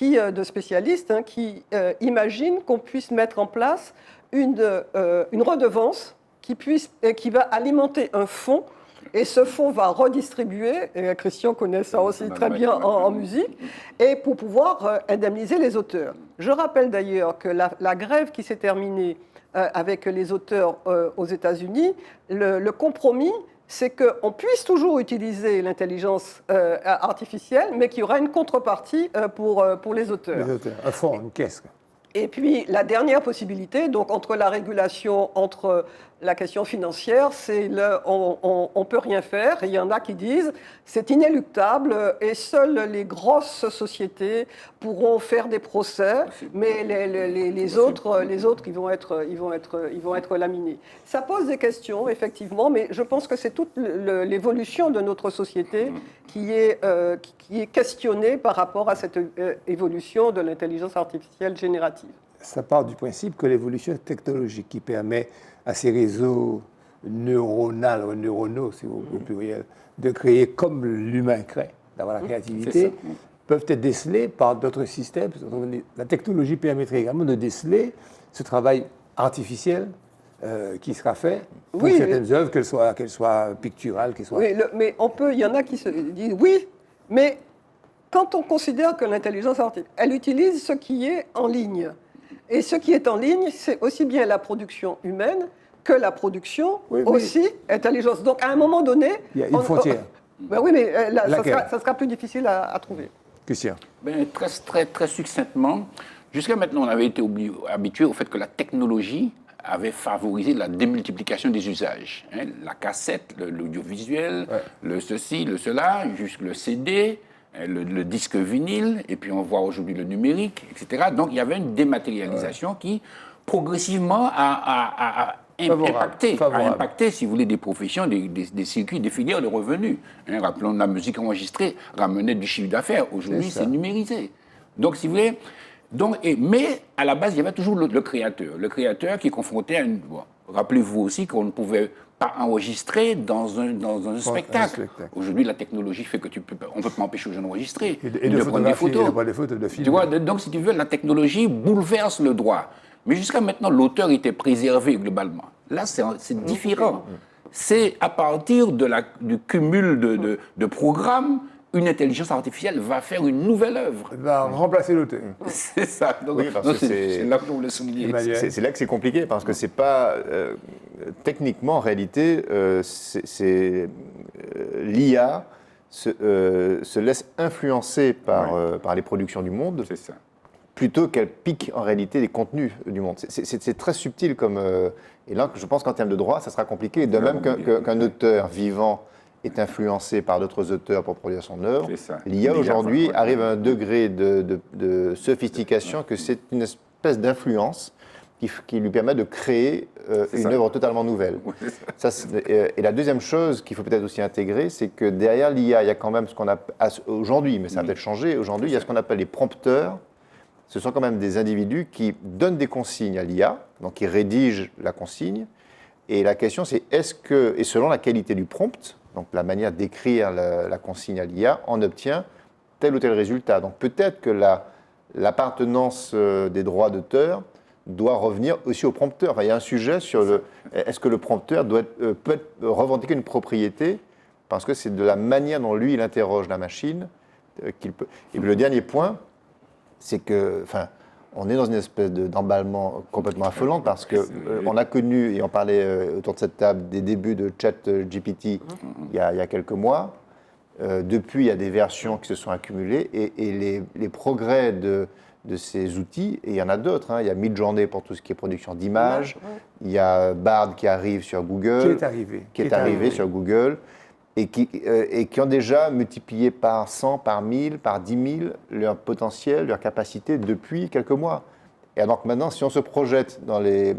Speaker 2: de spécialistes, qui imaginent qu'on puisse mettre en place une redevance qui va alimenter un fonds, et ce fonds va redistribuer, et Christian connaît ça aussi très bien en musique, et pour pouvoir indemniser les auteurs. Je rappelle d'ailleurs que la grève qui s'est terminée avec les auteurs aux États-Unis, le compromis, c'est qu'on puisse toujours utiliser l'intelligence artificielle, mais qu'il y aura une contrepartie pour les auteurs.
Speaker 1: Les auteurs, un fonds, une caisse.
Speaker 2: Et puis, la dernière possibilité, donc entre la régulation, entre la question financière, c'est on ne peut rien faire. Il y en a qui disent c'est inéluctable et seules les grosses sociétés pourront faire des procès, mais les autres ils vont être laminés. Ça pose des questions, effectivement, mais je pense que c'est toute l'évolution de notre société qui est questionnée par rapport à cette évolution de l'intelligence artificielle générative.
Speaker 1: Ça part du principe que l'évolution technologique qui permet à ces réseaux neuronaux, c'est au pluriel, de créer comme l'humain crée, d'avoir la créativité, peuvent être décelés par d'autres systèmes. La technologie permettrait également de déceler ce travail artificiel qui sera fait pour certaines œuvres, qu'elles soient picturales, qu'elles soient...
Speaker 2: Oui, mais il y en a qui se disent oui, mais quand on considère que l'intelligence artificielle, elle utilise ce qui est en ligne. Et ce qui est en ligne, c'est aussi bien la production humaine que la production aussi intelligence. Donc, à un moment donné...
Speaker 1: Il y a une frontière.
Speaker 2: Ben oui, mais ça sera plus difficile à trouver.
Speaker 1: Christian.
Speaker 4: Ben, très succinctement, jusqu'à maintenant, on avait été habitué au fait que la technologie avait favorisé la démultiplication des usages. Hein, la cassette, l'audiovisuel, le ceci, le cela, jusque le CD... Le disque vinyle, et puis on voit aujourd'hui le numérique, etc. Donc il y avait une dématérialisation qui, progressivement, a impacté, si vous voulez, des professions, des circuits, des filières de revenus. Hein, rappelons, la musique enregistrée ramenait du chiffre d'affaires. Aujourd'hui, c'est numérisé. Donc, si vous voulez... mais à la base, il y avait toujours le créateur. Le créateur qui est confronté à une... Bon, rappelez-vous aussi qu'on ne pouvait pas enregistrer dans un spectacle. Aujourd'hui, la technologie fait que on ne peut pas empêcher aux gens d'enregistrer, de prendre des photos.
Speaker 1: De films.
Speaker 4: Tu vois, donc, si tu veux, la technologie bouleverse le droit. Mais jusqu'à maintenant, l'auteur était préservé globalement. Là, c'est différent. C'est à partir du cumul de programmes, une intelligence artificielle va faire une nouvelle œuvre.
Speaker 1: Elle va remplacer l'auteur.
Speaker 4: C'est ça. Donc, c'est là que je voulais souligner.
Speaker 3: C'est là que c'est compliqué, parce que c'est pas... techniquement, en réalité, l'IA se laisse influencer par les productions du monde, plutôt qu'elle pique en réalité les contenus du monde. C'est très subtil comme... et là, je pense qu'en termes de droit, ça sera compliqué. De même qu'un auteur vivant est influencé par d'autres auteurs pour produire son œuvre, l'IA aujourd'hui arrive à un degré de sophistication que c'est une espèce d'influence qui lui permet de créer une œuvre totalement nouvelle. Et la deuxième chose qu'il faut peut-être aussi intégrer, c'est que derrière l'IA, il y a quand même ce qu'on appelle, aujourd'hui, mais ça a peut-être changé, aujourd'hui, il y a ce qu'on appelle les prompteurs. Ce sont quand même des individus qui donnent des consignes à l'IA, donc qui rédigent la consigne. Et la question, c'est est-ce que, et selon la qualité du prompt, donc la manière d'écrire la consigne à l'IA, on obtient tel ou tel résultat. Donc peut-être que l'appartenance des droits d'auteur doit revenir aussi au prompteur. Enfin, il y a un sujet sur est-ce que le prompteur peut revendiquer une propriété, parce que c'est de la manière dont lui, il interroge la machine qu'il peut. Et puis le dernier point, c'est que, enfin, on est dans une espèce d'emballement complètement affolant, parce que on a connu, et on parlait autour de cette table, des débuts de ChatGPT il y a quelques mois. Depuis, il y a des versions qui se sont accumulées, et les progrès de ces outils, et il y en a d'autres. Hein. Il y a Midjourney pour tout ce qui est production d'images. Il y a Bard qui arrive sur Google. Qui est arrivé sur Google. Et qui ont déjà multiplié par 100, par 1000, par 10 000 leur potentiel, leur capacité depuis quelques mois. Et donc maintenant, si on se projette dans les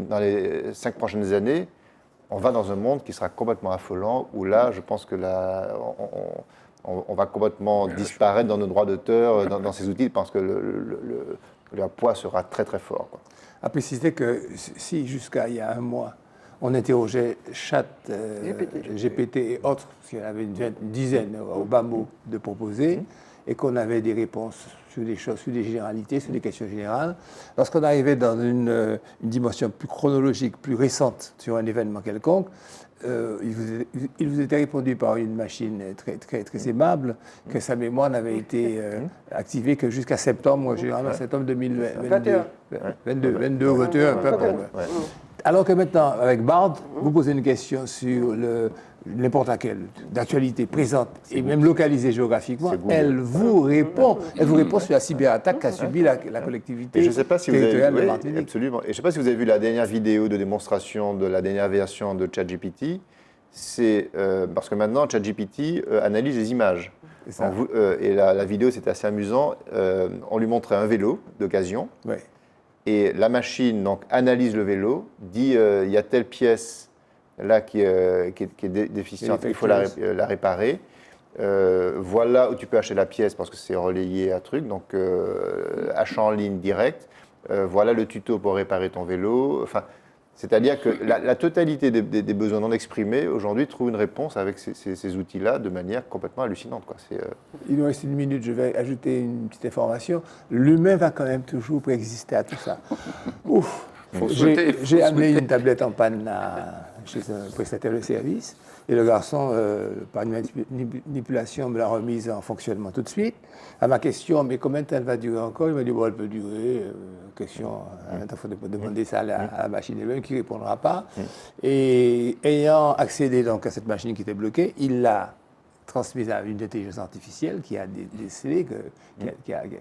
Speaker 3: 5 prochaines années, on va dans un monde qui sera complètement affolant, où là, je pense que on va complètement disparaître dans nos droits d'auteur, dans ces outils, parce que leur poids sera très très fort, quoi.
Speaker 1: À préciser que si jusqu'à il y a un mois, on interrogeait GPT et autres, parce qu'il y en avait une dizaine au bas mot de proposer, et qu'on avait des réponses sur des choses, sur des généralités, sur des questions générales. Lorsqu'on arrivait dans une dimension plus chronologique, plus récente sur un événement quelconque, il vous était répondu par une machine très aimable, que sa mémoire n'avait été activée que jusqu'à septembre, généralement septembre 2022, 22 ou 21, peu importe. Alors que maintenant, avec Bard, vous posez une question sur n'importe laquelle, d'actualité présente et même localisée géographiquement, elle vous répond. Elle vous répond sur la cyberattaque qu'a subie la collectivité
Speaker 3: Et je ne sais pas si vous avez
Speaker 1: territoriale de
Speaker 3: vu,
Speaker 1: Martinique.
Speaker 3: absolument. Et je ne sais pas si vous avez vu la dernière vidéo de démonstration de la dernière version de ChatGPT. C'est parce que maintenant, ChatGPT analyse les images.
Speaker 1: Ça.
Speaker 3: Et la vidéo, c'était assez amusant. On lui montrait un vélo d'occasion.
Speaker 1: Ouais.
Speaker 3: Et la machine donc, analyse le vélo, dit il y a telle pièce là qui est déficiente, il faut la réparer. Voilà où tu peux acheter la pièce parce que c'est relayé à truc, donc achat en ligne direct. Voilà le tuto pour réparer ton vélo. Enfin, c'est-à-dire que la totalité des besoins non exprimés aujourd'hui trouve une réponse avec ces outils-là de manière complètement hallucinante, quoi.
Speaker 1: Il nous reste 1 minute, je vais ajouter une petite information. L'humain va quand même toujours préexister à tout ça. Ouf. J'ai amené une tablette en panne chez un prestataire de service et le garçon, par une manipulation, me l'a remise en fonctionnement tout de suite. À ma question, mais combien de temps elle va durer encore? Il m'a dit, bon, elle peut durer. Question, il faut demander ça à la machine elle-même qui ne répondra pas. Et ayant accédé donc à cette machine qui était bloquée, il l'a transmise à une intelligence artificielle qui a décelé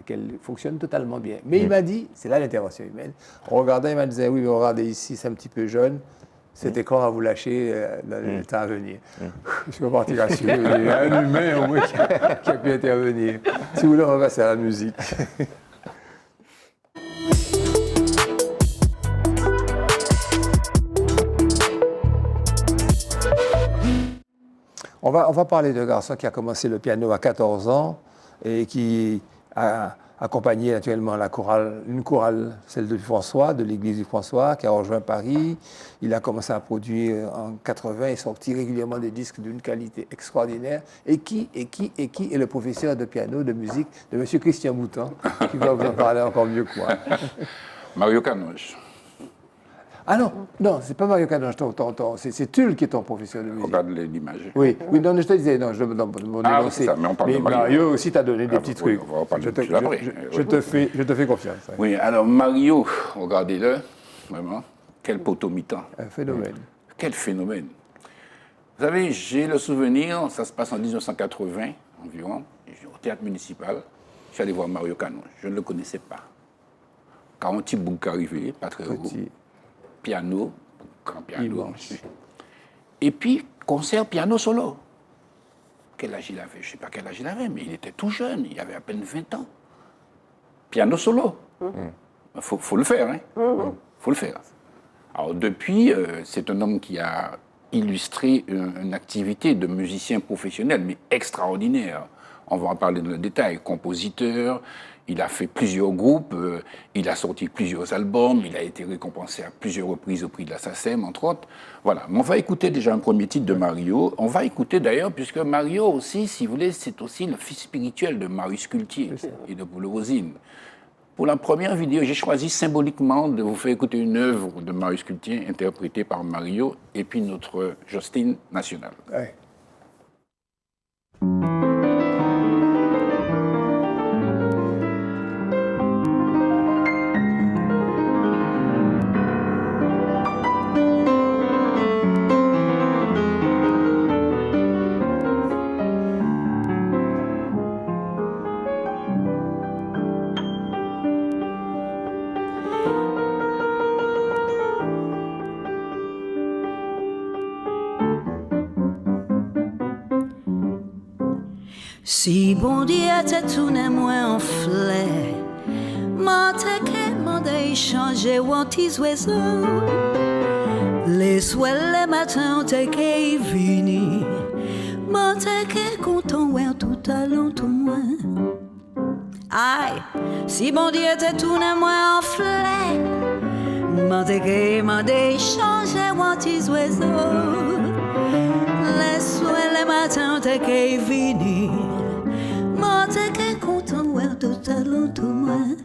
Speaker 1: qu'elle fonctionne totalement bien. Mais il m'a dit, c'est là l'intervention humaine, en regardant, il m'a dit, oui, mais regardez ici, c'est un petit peu jaune, cet écran va vous lâcher dans le temps à venir. Je suis reparti rassuré, il y a un humain au moins qui a pu intervenir. Si vous voulez, on va passer à la musique. On va parler d'un garçon qui a commencé le piano à 14 ans et qui a accompagné actuellement une chorale, celle de François, de l'église du François, qui a rejoint Paris. Il a commencé à produire en 80 et sorti régulièrement des disques d'une qualité extraordinaire. Et qui est le professeur de piano, de musique de M. Christian Mouton, qui va vous en parler encore mieux que moi.
Speaker 4: Mario Canoche.
Speaker 1: Ah non, c'est pas Mario Canoche, c'est Tulle qui est ton professeur de musique.
Speaker 4: Regarde l'image.
Speaker 1: Oui, non, je te disais, non,
Speaker 4: oui, c'est ça, mais on parle de Mario.
Speaker 1: Mario aussi t'a donné des petits trucs.
Speaker 4: On va en parler plus après.
Speaker 1: Je te fais confiance. Ouais.
Speaker 4: Oui, alors Mario, regardez-le, vraiment, quel potomitan.
Speaker 1: Un phénomène.
Speaker 4: Quel phénomène. Vous savez, j'ai le souvenir, ça se passe en 1980 environ, au théâtre municipal. Je suis allé voir Mario Canoche, je ne le connaissais pas. Quand un petit bouc arrivé, pas très haut. Piano, grand piano. Et puis, concert piano solo. Quel âge il avait? Je ne sais pas quel âge il avait, mais il était tout jeune, il avait à peine 20 ans. Piano solo. Faut le faire, hein? Faut le faire. Alors, depuis, c'est un homme qui a illustré une activité de musicien professionnel, mais extraordinaire. On va en parler dans le détail. Compositeur, il a fait plusieurs groupes, il a sorti plusieurs albums, il a été récompensé à plusieurs reprises au prix de la SACEM, entre autres. Voilà. Mais on va écouter déjà un premier titre de Mario. On va écouter d'ailleurs, puisque Mario aussi, si vous voulez, c'est aussi le fils spirituel de Marius Cultier et de Paul Rosine. Pour la première vidéo, j'ai choisi symboliquement de vous faire écouter une œuvre de Marius Cultier interprétée par Mario et puis notre Jostine nationale.
Speaker 1: Ouais.
Speaker 5: Si bon Dieu était tout n'est moins en fleur, m'en demandé changer ou tes oiseaux. Les soirs, les matins, t'es qu'à venir, m'en content, ouais, tout allant, tout moins. Aïe, si bon Dieu était tout n'est moins en fleur, m'en demandé changer ou tes oiseaux. Les soirs, les matins, t'es qu'à venir. T'es content, ouais, tout allant, tout moins.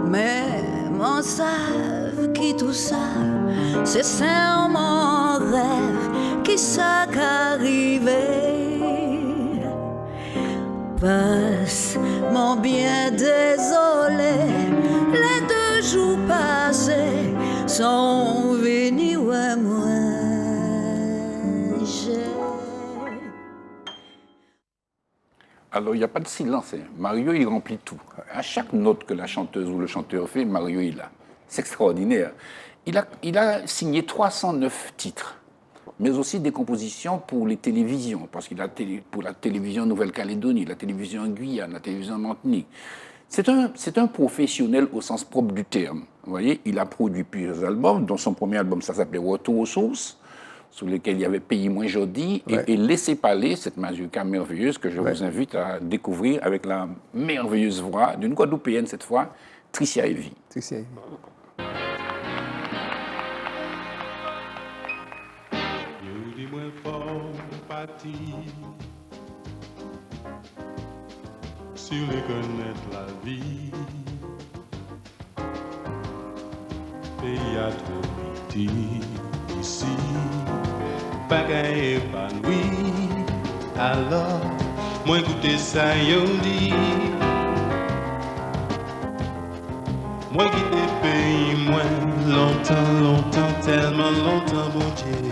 Speaker 5: Mais mon savent qui tout ça, c'est ça mon rêve qui ça qu'arrivé. Passe mon bien désolé, les 2 jours passés sont venus à moi.
Speaker 4: Alors, il n'y a pas de silence. Mario, il remplit tout. À chaque note que la chanteuse ou le chanteur fait, Mario, il a. C'est extraordinaire. Il a signé 309 titres, mais aussi des compositions pour les télévisions, parce qu'il a pour la télévision Nouvelle-Calédonie, la télévision en Guyane, la télévision Martinique. C'est un professionnel au sens propre du terme. Vous voyez, il a produit plusieurs albums, dont son premier album, ça s'appelait Retour aux sources, sur lequel il y avait Pays moins jodi, et Laissez parler, cette mazurka merveilleuse que je vous invite à découvrir avec la merveilleuse voix d'une Guadeloupéenne cette fois, Tricia Evie.
Speaker 1: Tricia Evie.
Speaker 6: Dis-moi fort, parti, sur les connaître la vie, pays à trop petit ici. Pas qu'à épanoui, alors moi écoutez ça yo dit. Moi qui t'ai payé moins longtemps, tellement longtemps, bon Dieu,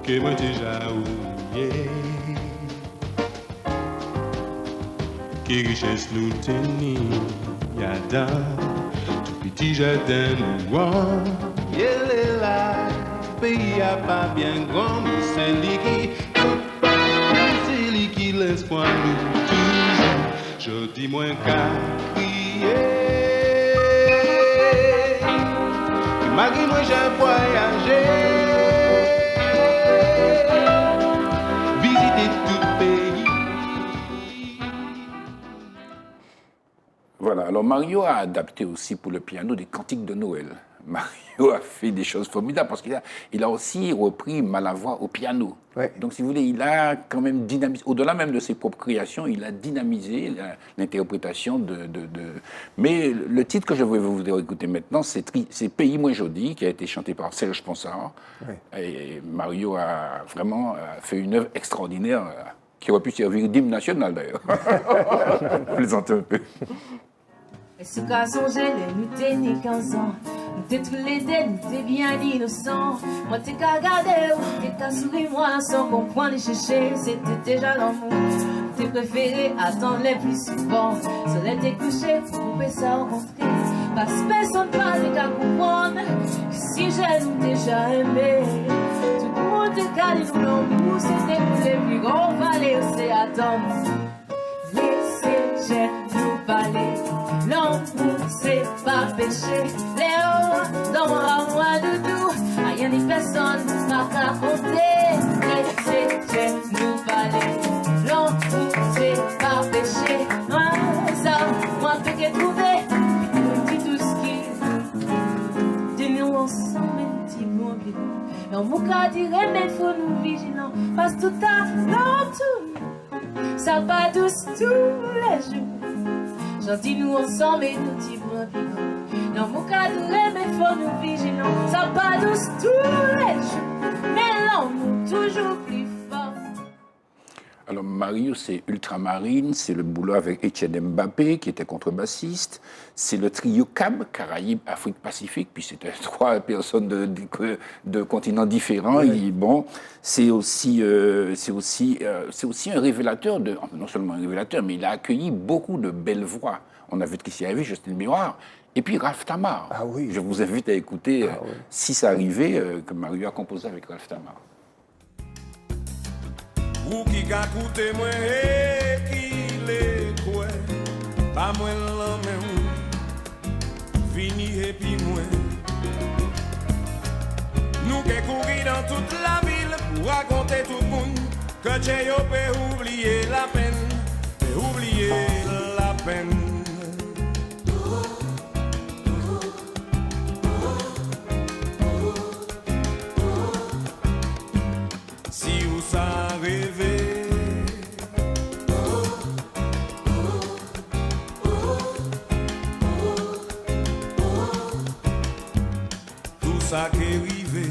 Speaker 6: que moi déjà oublié. Que richesse nous tenir, y'a dans tout petit jardin nous voir. Il est là. Pays a pas bien grand, mais c'est lui qui l'espoir nous toujours. Je dis moins qu'à crier. Malgré moi j'ai voyagé, visité tout pays.
Speaker 4: Voilà, alors Mario a adapté aussi pour le piano des cantiques de Noël. Mario a fait des choses formidables parce qu'il a aussi repris Malavoie au piano.
Speaker 1: Ouais.
Speaker 4: Donc, si vous voulez, il a quand même dynamisé, au-delà même de ses propres créations, il a dynamisé l'interprétation Mais le titre que je vais vous écouter maintenant, c'est Pays moins jodi, qui a été chanté par Serge Ponsard. Ouais. Et Mario a vraiment fait une œuvre extraordinaire qui aurait pu servir d'hymne national, d'ailleurs. Plaisantez un peu.
Speaker 7: Est-ce qu'à songer, nous t'es ni 15 ans, nous t'es tous les deux, nous t'es bien innocents. Moi t'es qu'à regarder, t'es qu'à sourire, moi sans comprendre les chercher, c'était déjà l'amour. T'es préféré attendre les plus souvent, seul t'es couché, pour couper ça rencontrer. Parce que personne pas t'es qu'à comprendre, que si j'ai nous déjà aimé, tout le monde t'es qu'à dire nous l'amour, c'était pour les plus grands valets, c'est attendre. Laissez, nous parler. L'amour, c'est pas péché. Léo, dans moi doudou, rien ni personne m'a raconté. Laissez, nous parler. L'amour, c'est pas péché. Moi, ça, moi, tout qu'est trouvé. Nous dit tout ce qui. Dis-nous ensemble, un petit bon vivant. Non, mon cas dirait, mais faut nous vigilants. Parce que tout à l'heure, tout. Ça va douce tous les jours. J'en dis nous ensemble et nous disons vivants. Dans mon cas de rêve, il faut nous vigilants. Ça va douce tous les jours. Mais l'amour toujours plus fort.
Speaker 4: Alors Mario, c'est Ultramarine, c'est le boulot avec Etienne Mbappé, qui était contrebassiste. C'est le trio CAB, Caraïbes, Afrique, Pacifique, puis c'était 3 personnes de continents différents. Oui. Et bon, c'est aussi un révélateur, non seulement un révélateur, mais il a accueilli beaucoup de belles voix. On a vu Tricia Evie, Justine Miroir, et puis Ralph Tamar.
Speaker 1: Ah oui.
Speaker 4: Je vous invite à écouter Si ça arrivait, que Mario a composé avec Ralph Tamar.
Speaker 8: Ou qui ka koute moi qui les quoi pas moi la même fini et puis moi nous qui courir dans toute la ville pour raconter tout le monde que j'ai peut oublier la peine et oublier la peine. Si vous ça rêvé, tout ça qui est arrivé,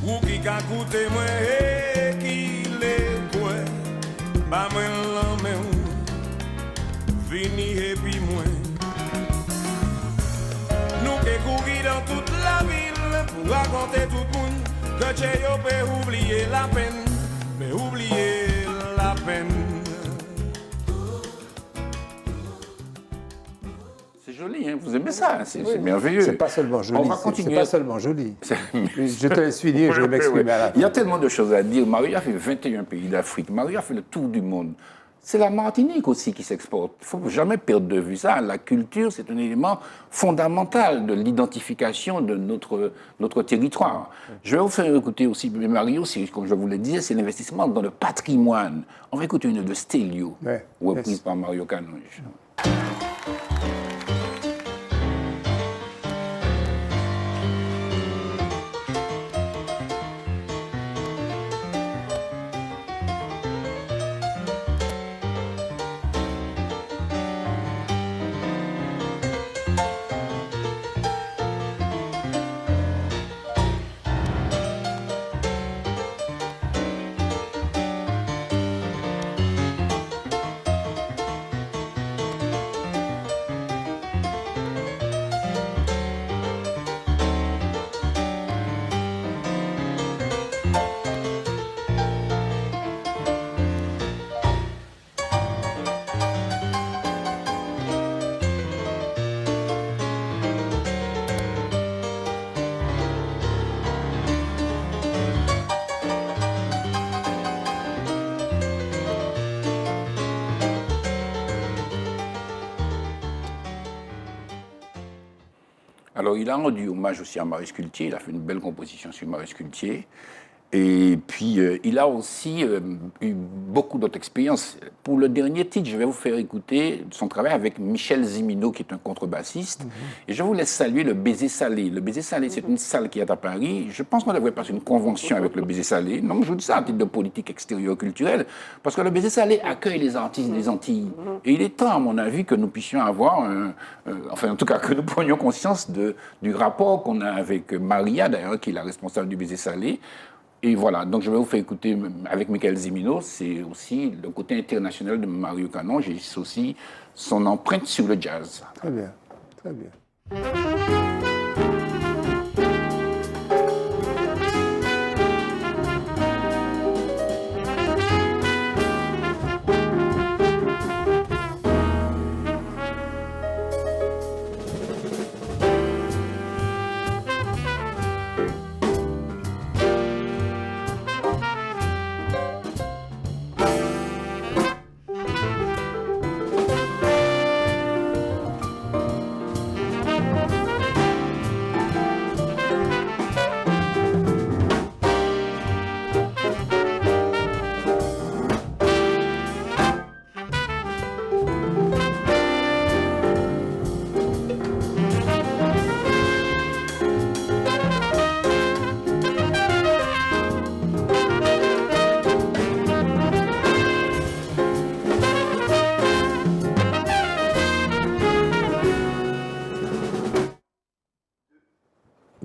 Speaker 8: ou qui a coûté moi et qui l'est quoi, pas moi la même, fini et puis moi. dans toute la ville pour raconter tout le monde que j'ai peut oublier la peine, mais oublier la peine.
Speaker 4: C'est joli, hein, vous aimez ça, hein, c'est merveilleux.
Speaker 1: C'est pas seulement joli.
Speaker 4: On va
Speaker 1: C'est
Speaker 4: continuer.
Speaker 1: pas seulement joli. Je te laisse finir, je vais m'exprimer à la fin.
Speaker 4: Il y a tellement de choses à dire. Mario a fait 21 pays d'Afrique. Mario a fait le tour du monde. C'est la Martinique aussi qui s'exporte. Il ne faut jamais perdre de vue ça. La culture, c'est un élément fondamental de l'identification de notre territoire. Je vais vous faire écouter aussi, Mario, comme je vous le disais, c'est l'investissement dans le patrimoine. On va écouter une de Stelio, reprise par Mario Canonge. Alors, il a rendu hommage aussi à Maurice Cultier. Il a fait une belle composition sur Maurice Cultier. Et puis, il a aussi eu beaucoup d'autres expériences. Pour le dernier titre, je vais vous faire écouter son travail avec Michel Zimino, qui est un contrebassiste. Et je vous laisse saluer le Baiser Salé. Le Baiser Salé, c'est une salle qui est à Paris. Je pense qu'on devrait passer une convention avec le Baiser Salé. Non, je vous dis ça en titre de politique extérieure culturelle. Parce que le Baiser Salé accueille les artistes des Antilles. Et il est temps, à mon avis, que nous puissions avoir, enfin, en tout cas, que nous prenions conscience du rapport qu'on a avec Maria, d'ailleurs, qui est la responsable du Baiser Salé. Et voilà, donc je vais vous faire écouter avec Michael Zimino, c'est aussi le côté international de Mario Canonge et c'est aussi son empreinte sur le jazz.
Speaker 1: Très bien, très bien.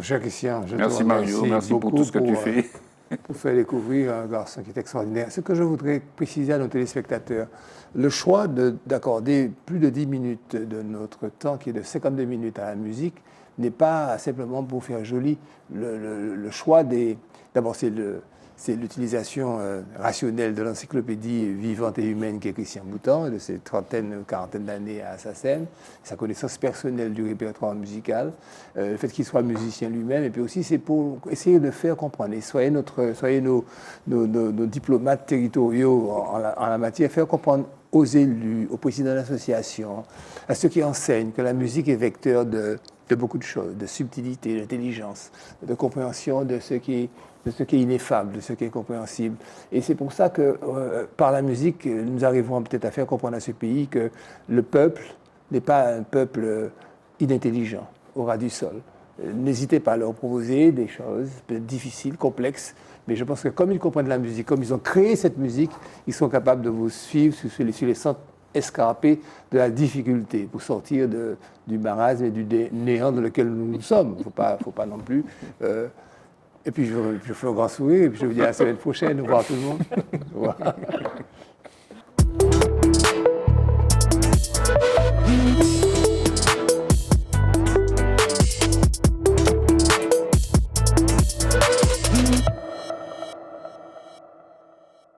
Speaker 1: Cher Christian, je
Speaker 4: merci
Speaker 1: te remercie
Speaker 4: Mario, merci pour tout ce que tu fais.
Speaker 1: Pour faire découvrir un garçon qui est extraordinaire. Ce que je voudrais préciser à nos téléspectateurs, le choix d'accorder plus de 10 minutes de notre temps, qui est de 52 minutes à la musique, n'est pas simplement pour faire joli. Le choix des... D'abord, c'est l'utilisation rationnelle de l'encyclopédie vivante et humaine qu'est Christian Boutan, de ses quarantaine d'années à sa scène, sa connaissance personnelle du répertoire musical, le fait qu'il soit musicien lui-même, et puis aussi c'est pour essayer de faire comprendre, et soyez nos diplomates territoriaux en la matière, faire comprendre aux élus, aux présidents d'associations, à ceux qui enseignent que la musique est vecteur de beaucoup de choses, de subtilité, d'intelligence, de compréhension de ce qui est ineffable, de ce qui est compréhensible. Et c'est pour ça que, par la musique, nous arriverons peut-être à faire comprendre à ce pays que le peuple n'est pas un peuple inintelligent, au ras du sol. N'hésitez pas à leur proposer des choses peut-être difficiles, complexes, mais je pense que comme ils comprennent la musique, comme ils ont créé cette musique, ils sont capables de vous suivre sur les centres escarpés de la difficulté pour sortir du marasme et du néant dans lequel nous sommes. Faut pas non plus... Et puis je fais un grand sourire, et puis je vous dis à la semaine prochaine, au revoir tout le monde. Au revoir.